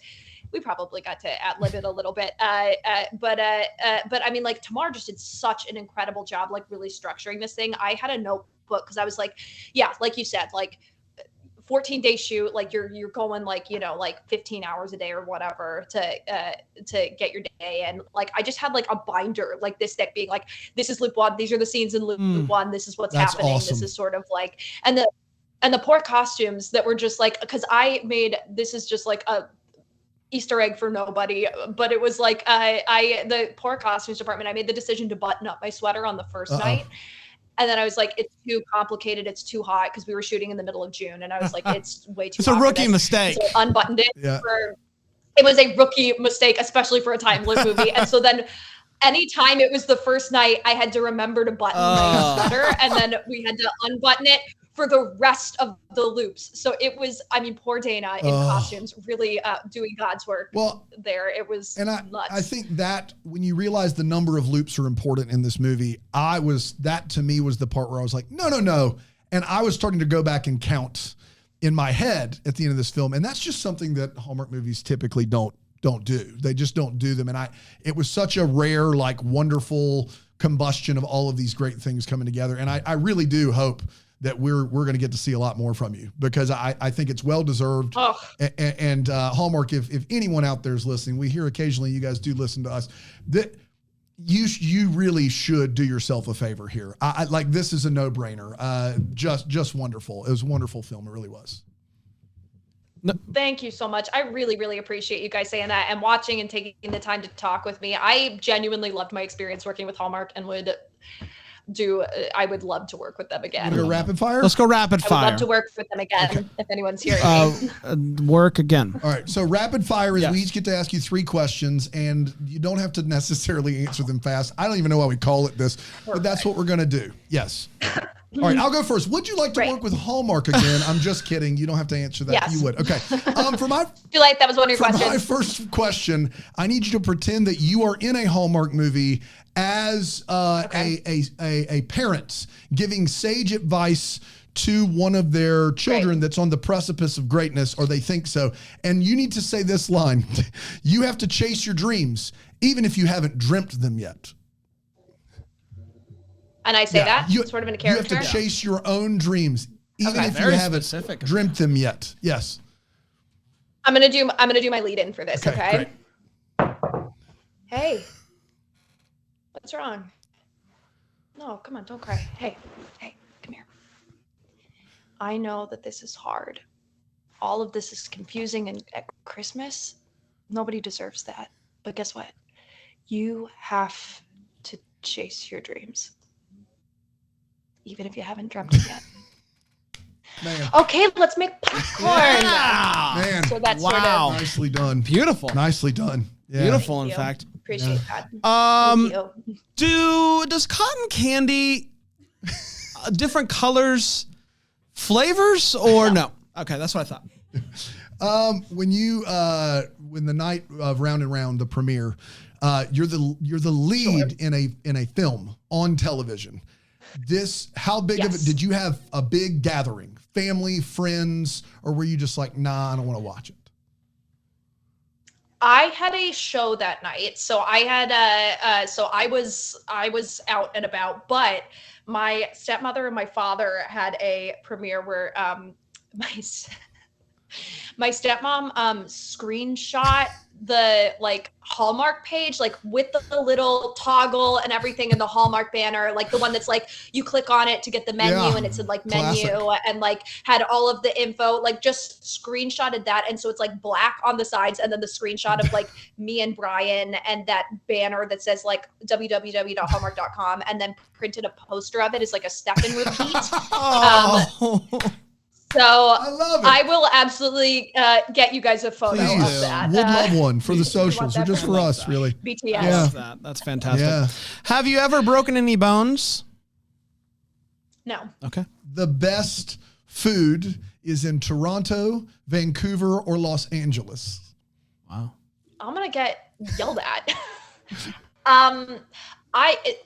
we probably got to ad-lib it a little bit. But I mean, Tamar just did such an incredible job, really structuring this thing. I had a notebook because I was like you said, 14-day shoot, you're going 15 hours a day or whatever to get your day. And I just had a binder this thick being this is loop one, these are the scenes in loop one, this is what's happening. Awesome. This is sort of and the poor costumes that were just because I made, this is just a Easter egg for nobody, but it was the poor costumes department, I made the decision to button up my sweater on the first night. And then I was like, it's too complicated. It's too hot, because we were shooting in the middle of June. And I was like, it's way too hot. It's a rookie mistake. So I unbuttoned it. Yeah. It was a rookie mistake, especially for a time loop movie. And so then anytime it was the first night, I had to remember to button my sweater. And then we had to unbutton it for the rest of the loops. So it was, poor Dana in costumes, really doing God's work there. It was nuts. I think that when you realize the number of loops are important in this movie, that to me was the part where I was like, no. And I was starting to go back and count in my head at the end of this film. And that's just something that Hallmark movies typically don't do. They just don't do them. And it was such a rare, like wonderful combustion of all of these great things coming together. And I really do hope that we're going to get to see a lot more from you, because I think it's well-deserved. Oh. And Hallmark, if anyone out there is listening, we hear occasionally you guys do listen to us, that you really should do yourself a favor here. I like, this is a no-brainer. Just wonderful. It was a wonderful film. It really was. Thank you so much. I really, really appreciate you guys saying that and watching and taking the time to talk with me. I genuinely loved my experience working with Hallmark and I would love to work with them again. Wanna go rapid fire? Let's go rapid fire. I would love to work with them again, if anyone's hearing me. Work again. All right. So rapid fire is Yes. we each get to ask you 3 questions, and you don't have to necessarily answer them fast. I don't even know why we call it this, but that's what we're going to do. Yes. All right. I'll go first. Would you like to work with Hallmark again? I'm just kidding. You don't have to answer that. Yes. You would. Okay. For my feel like that was one of your For questions. my first question, I need you to pretend that you are in a Hallmark movie as a parent giving sage advice to one of their children that's on the precipice of greatness, or they think so. And you need to say this line: you have to chase your dreams, even if you haven't dreamt them yet. And I say that sort of in a character. You have to chase your own dreams, even if you Very haven't specific. dreamt them yet. Yes. I'm gonna do my lead in for this. Okay. Great. Hey, what's wrong? No, come on, don't cry. Hey, come here. I know that this is hard. All of this is confusing, and at Christmas, nobody deserves that. But guess what? You have to chase your dreams, even if you haven't dreamt them yet. Man. Okay, let's make popcorn. Man. So that's Wow. sort of Nicely done. Beautiful. Nicely done. Yeah. Beautiful, in you. fact. appreciate that. Um, Thank you. does cotton candy different colors, flavors, or no? Okay, that's what I thought. When the night of Round and Round, the premiere, you're the lead in a film on television. How big of it did you have? A big gathering, family, friends, or were you just like, nah, I don't want to watch it? I had a show that night, so I had I was out and about, but my stepmother and my father had a premiere where my stepmom screenshot the Hallmark page, with the little toggle and everything in the Hallmark banner, the one that's you click on it to get the menu, and it said menu and had all of the info, just screenshotted that. And so it's black on the sides, and then the screenshot of me and Brian and that banner that says www.hallmark.com, and then printed a poster of it as a step and repeat. So I love it. I will absolutely get you guys a photo of that. Would love one for the socials, or just for us, really. BTS. Yeah. That's fantastic. Yeah. Have you ever broken any bones? No. Okay. The best food is in Toronto, Vancouver, or Los Angeles. Wow. I'm gonna get yelled at.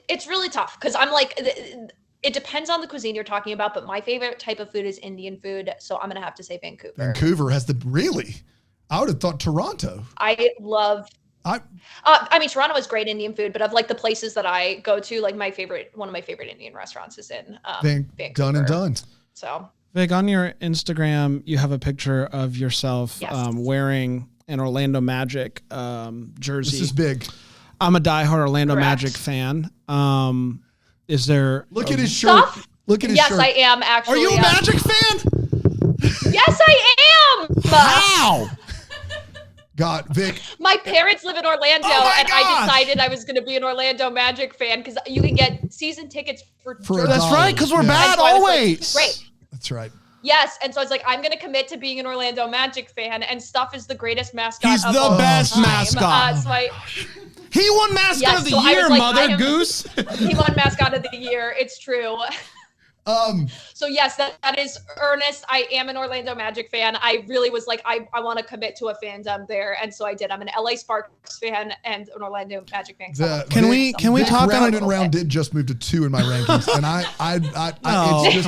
It's really tough because I'm it depends on the cuisine you're talking about, but my favorite type of food is Indian food, so I'm gonna have to say Vancouver. Vancouver has I would have thought Toronto. I mean, Toronto is great Indian food, but of the places that I go to, one of my favorite Indian restaurants is in Vancouver. Done and done. So Vic, on your Instagram, you have a picture of yourself wearing an Orlando Magic jersey. This is big. I'm a diehard Orlando Correct. Magic fan. Is there? Look at his shirt. Look at his shirt. Yes, I am actually. Are you a Magic fan? Yes, I am. How? God, Vic. My parents live in Orlando, and gosh. I decided I was going to be an Orlando Magic fan because you can get season tickets for $1. That's right, because we're bad So I was always. great. That's right. Yes, and so I was I'm going to commit to being an Orlando Magic fan, and Stuff is the greatest mascot. He's of the all best time. mascot. He won mascot of the year, Mother Goose. He won mascot of the year. It's true. So yes, that is earnest. I am an Orlando Magic fan. I really was like, I want to commit to a fandom there, and so I did. I'm an LA Sparks fan and an Orlando Magic fan. Can we talk round and round did just move to 2 in my rankings, and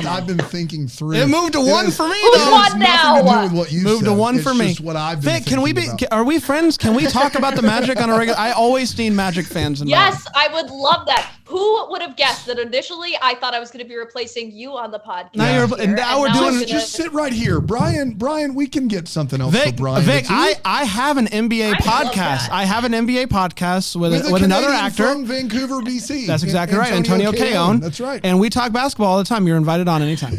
I've been thinking through. It moved to 1 for me. Who's one now? Nothing to do with what you moved said. to 1 for me. It's just what I've been Vic, are we friends? Can we talk about the Magic on a regular? I always need Magic fans in my life. Yes, I would love that. Who would have guessed that initially I thought I was going to be replacing you on the podcast? Now we're doing just sit right here, Brian. We can get something else for Brian. Vic, I have an NBA podcast. I have an NBA podcast with another actor from Vancouver, BC. That's exactly right, Antonio Cajon. That's right, and we talk basketball all the time. You're invited on anytime.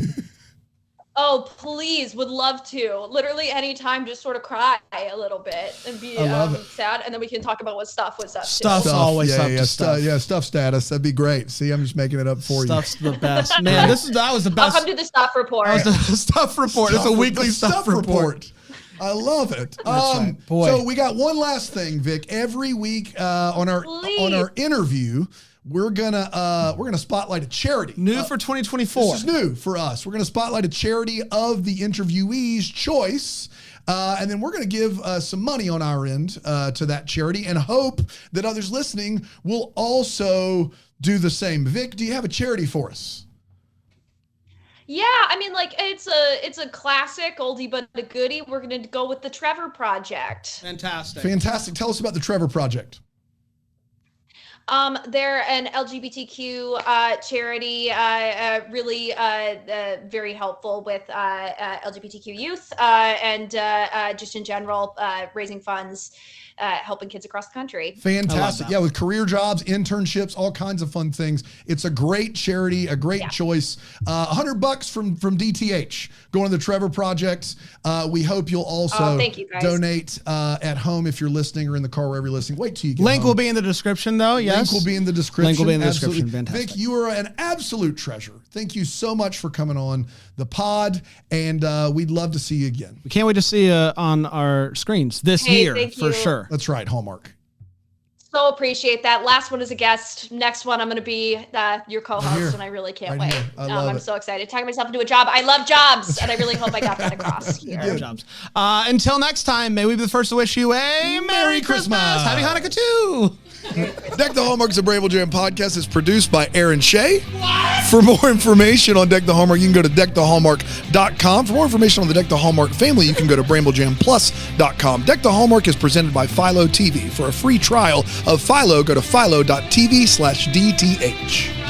Oh, please, would love to. Literally anytime, just sort of cry a little bit and be sad, and then we can talk about what stuff was up. Stuff's always up to stuff. Stuff status. That'd be great. See, I'm just making it up for Stuff's the best. Man, that was the best. I'll come to the stuff report. That was the stuff report. It's a weekly stuff report. I love it. Right. Boy. So we got one last thing, Vic. Every week on our interview, we're gonna spotlight a charity. New for 2024. This is new for us. We're gonna spotlight a charity of the interviewee's choice. And then we're going to give some money on our end to that charity and hope that others listening will also do the same. Vic, do you have a charity for us? Yeah, I mean, like it's a classic oldie but a goodie. We're going to go with the Trevor Project. Fantastic. Tell us about the Trevor Project. They're an LGBTQ charity, really very helpful with LGBTQ youth and just in general raising funds, helping kids across the country. Fantastic. Yeah, with career jobs, internships, all kinds of fun things. It's a great charity, a great choice. $100 from DTH going to the Trevor Project. We hope you'll also thank you, guys. donate at home if you're listening or in the car wherever you're listening. Wait till you get Link home. will be in the description, though. Yes. Link will be in the description. Link will be in the Absolutely. description. Fantastic. Vic, you are an absolute treasure. Thank you so much for coming on the pod, and we'd love to see you again. We can't wait to see you on our screens this year for sure. That's right, Hallmark. So appreciate that. Last one is a guest. Next one, I'm going to be your co-host, and I really can't wait. I'm so excited. Talking myself into a job. I love jobs, and I really hope I got that across here. Jobs. Until next time, may we be the first to wish you a Merry Christmas. Happy Hanukkah too. Deck the Hallmark is a Bramble Jam podcast. It's produced by Aaron Shea. For more information on Deck the Hallmark, you can go to deckthehallmark.com. For more information on the Deck the Hallmark family, you can go to bramblejamplus.com. Deck the Hallmark is presented by Philo TV. For a free trial of Philo, go to philo.tv/DTH.